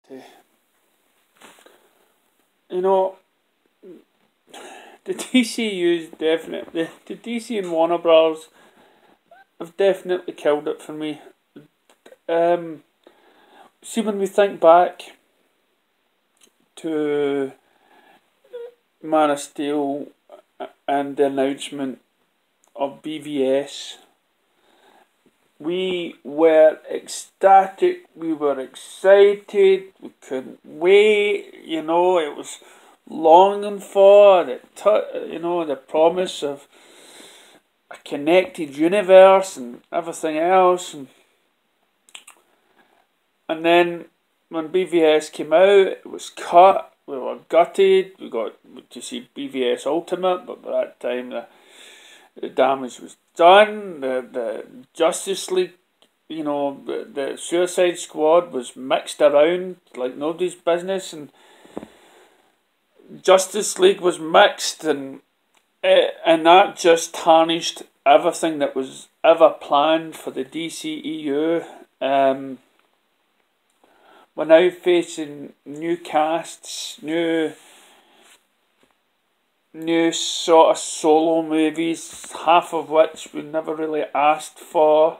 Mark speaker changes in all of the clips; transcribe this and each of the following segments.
Speaker 1: You know, the DCU's definitely, the DC and Warner Bros. Have definitely killed it for me. See, when we think back to Man of Steel and the announcement of BVS, we were ecstatic, we were excited, we couldn't wait, you know, it was longing for, the promise of a connected universe and everything else, and then when BVS came out, it was cut, we were gutted, we got to see BVS Ultimate, but by that time the damage was done. The Justice League, the Suicide Squad was mixed around like nobody's business, and Justice League was mixed, and that just tarnished everything that was ever planned for the DCEU. We're now facing new casts, new sort of solo movies, half of which we never really asked for,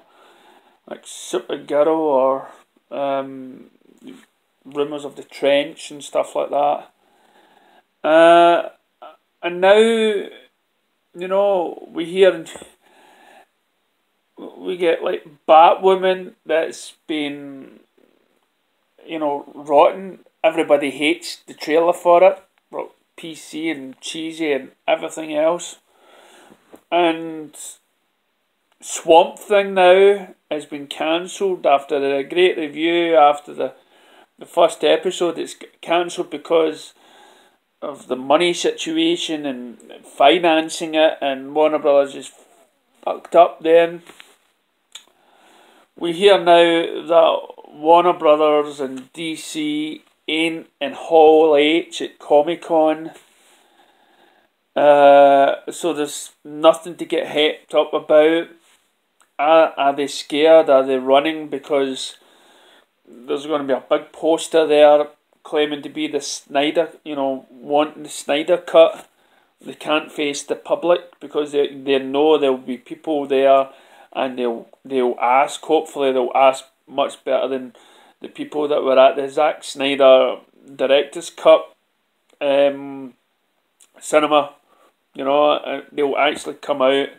Speaker 1: like Supergirl or Rumours of the Trench and stuff like that. And now, we get like Batwoman that's been, rotten. Everybody hates the trailer for it. PC and cheesy and everything else. And Swamp Thing now has been cancelled after a great review. After the first episode, it's cancelled because of the money situation and financing it, and Warner Brothers just fucked up then. We hear now that Warner Brothers and DC ain't in Hall H at Comic-Con. So there's nothing to get hyped up about. Are they scared? Are they running because there's going to be a big poster there claiming to be the Snyder, wanting the Snyder cut? They can't face the public because they know there'll be people there, and they'll ask. Hopefully they'll ask much better than the people that were at the Zack Snyder Director's Cut cinema. They'll actually come out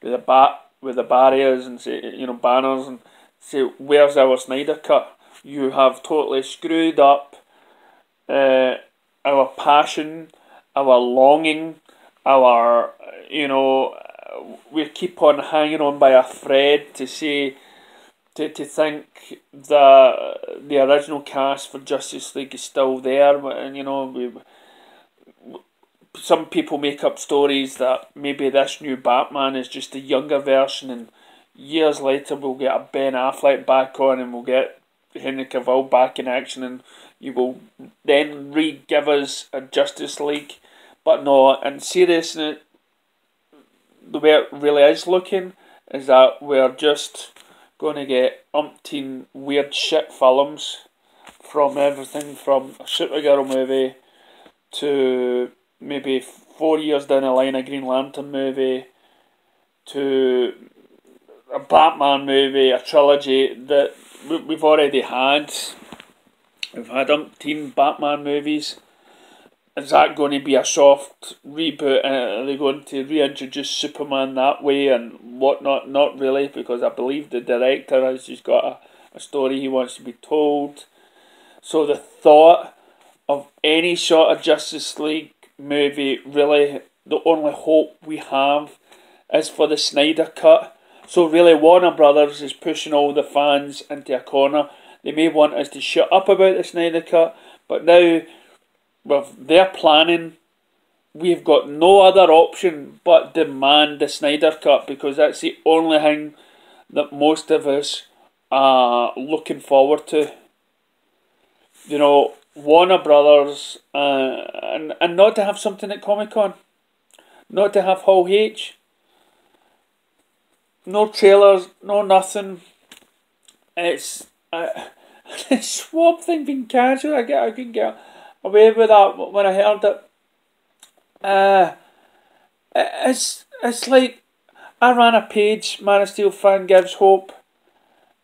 Speaker 1: with the barriers and say, banners, and say, "Where's our Snyder Cut? You have totally screwed up our passion, our longing, our, we keep on hanging on by a thread to say, to think that the original cast for Justice League is still there, and some people make up stories that maybe this new Batman is just a younger version, and years later we'll get a Ben Affleck back on, and we'll get Henry Cavill back in action, and you will then re-give us a Justice League. But no, in seriousness, the way it really is looking is that we're just going to get umpteen weird shit films, from everything from a Supergirl movie to maybe 4 years down the line a Green Lantern movie to a Batman movie, a trilogy that we've already had. We've had umpteen Batman movies. Is that going to be a soft reboot? Are they going to reintroduce Superman that way and whatnot? Not really, because I believe the director has just got a story he wants to be told. So the thought of any sort of Justice League movie, really, the only hope we have is for the Snyder Cut. So really, Warner Brothers is pushing all the fans into a corner. They may want us to shut up about the Snyder Cut, but now with their planning, we've got no other option but demand the Snyder Cut, because that's the only thing that most of us are looking forward to. Warner Brothers, and not to have something at Comic-Con, not to have Hall H, no trailers, no nothing. It's The Swamp Thing being cancelled, I couldn't get away with that when I heard it. It's like I ran a page, Man of Steel fan gives hope,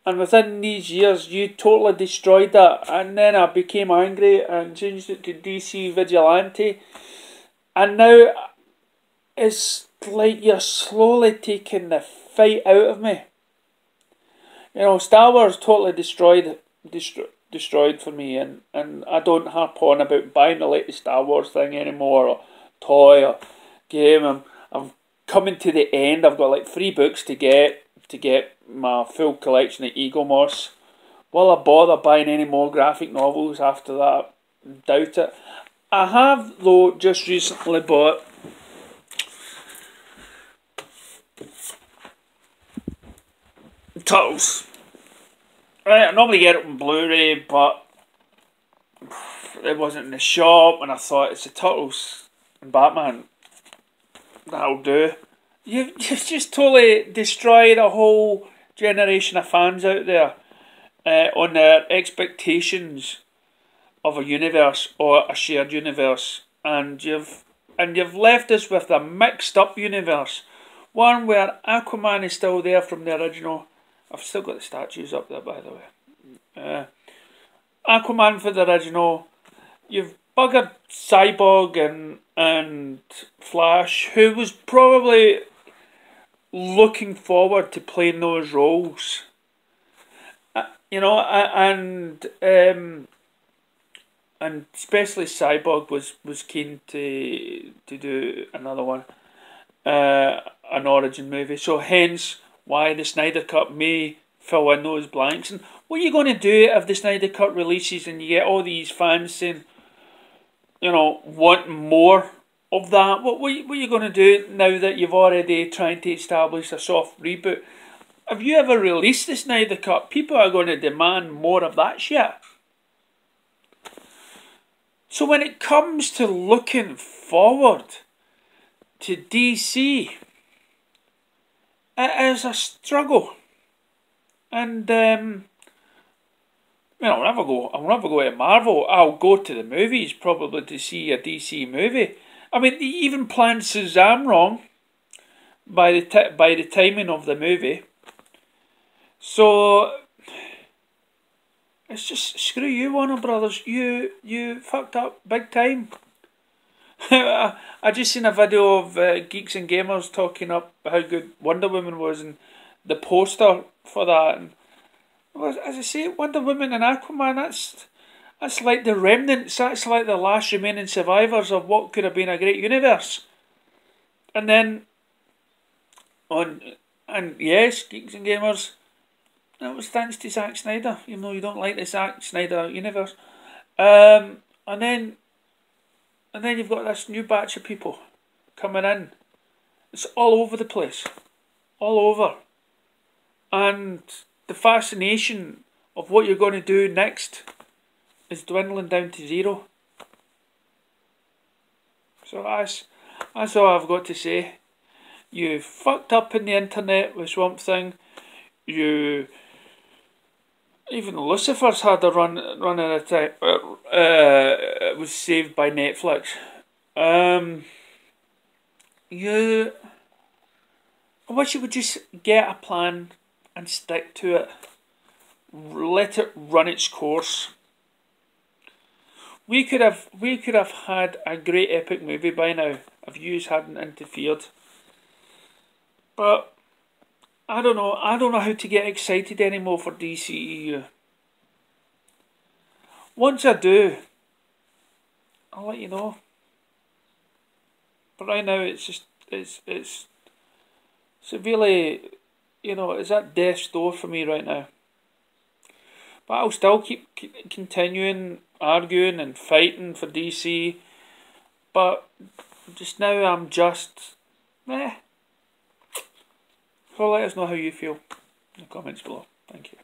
Speaker 1: and within these years you totally destroyed that, and then I became angry and changed it to DC Vigilante, and now it's like you're slowly taking the fight out of me. You know, Star Wars totally destroyed for me, and I don't harp on about buying the latest Star Wars thing anymore, or toy or game. I'm coming to the end. I've got like 3 books to get my full collection of Egomos. Will I bother buying any more graphic novels after that? Doubt it. I have though just recently bought Turtles. Right, I normally get it on Blu-ray, but it wasn't in the shop, and I thought it's the Turtles and Batman. That'll do. You've just totally destroyed a whole generation of fans out there on their expectations of a universe or a shared universe, and you've left us with a mixed up universe, one where Aquaman is still there from the original. I've still got the statues up there, by the way. Aquaman for the original. You've buggered Cyborg and Flash, who was probably looking forward to playing those roles. You know, and especially Cyborg was keen to do another one, an origin movie. So hence why the Snyder Cut may fill in those blanks. And what are you going to do if the Snyder Cut releases and you get all these fans saying, you know, want more of that? What are you going to do now that you've already trying to establish a soft reboot? Have you ever released the Snyder Cut? People are going to demand more of that shit. So when it comes to looking forward to DC, it is a struggle. And you know, I'll never go to Marvel. I'll go to the movies probably to see a DC movie. I mean, they even planned Shazam wrong by the timing of the movie. So it's just screw you, Warner Brothers. You fucked up big time. I just seen a video of Geeks and Gamers talking up how good Wonder Woman was and the poster for that. And as I say, Wonder Woman and Aquaman, that's like the remnants. That's like the last remaining survivors of what could have been a great universe. And then yes, Geeks and Gamers, that was thanks to Zack Snyder, even though you don't like the Zack Snyder universe. And then you've got this new batch of people coming in. It's all over the place. All over. And the fascination of what you're going to do next is dwindling down to zero. So that's all I've got to say. You fucked up in the internet with Swamp Thing. Even Lucifer's had a run at a time. It was saved by Netflix. I wish you would just get a plan and stick to it. Let it run its course. We could have had a great epic movie by now if you hadn't interfered. But I don't know how to get excited anymore for DCEU. Once I do, I'll let you know. But right now it's severely, you know, it's at death's door for me right now. But I'll still keep continuing arguing and fighting for DC. But just now I'm just meh. So let us know how you feel in the comments below. Thank you.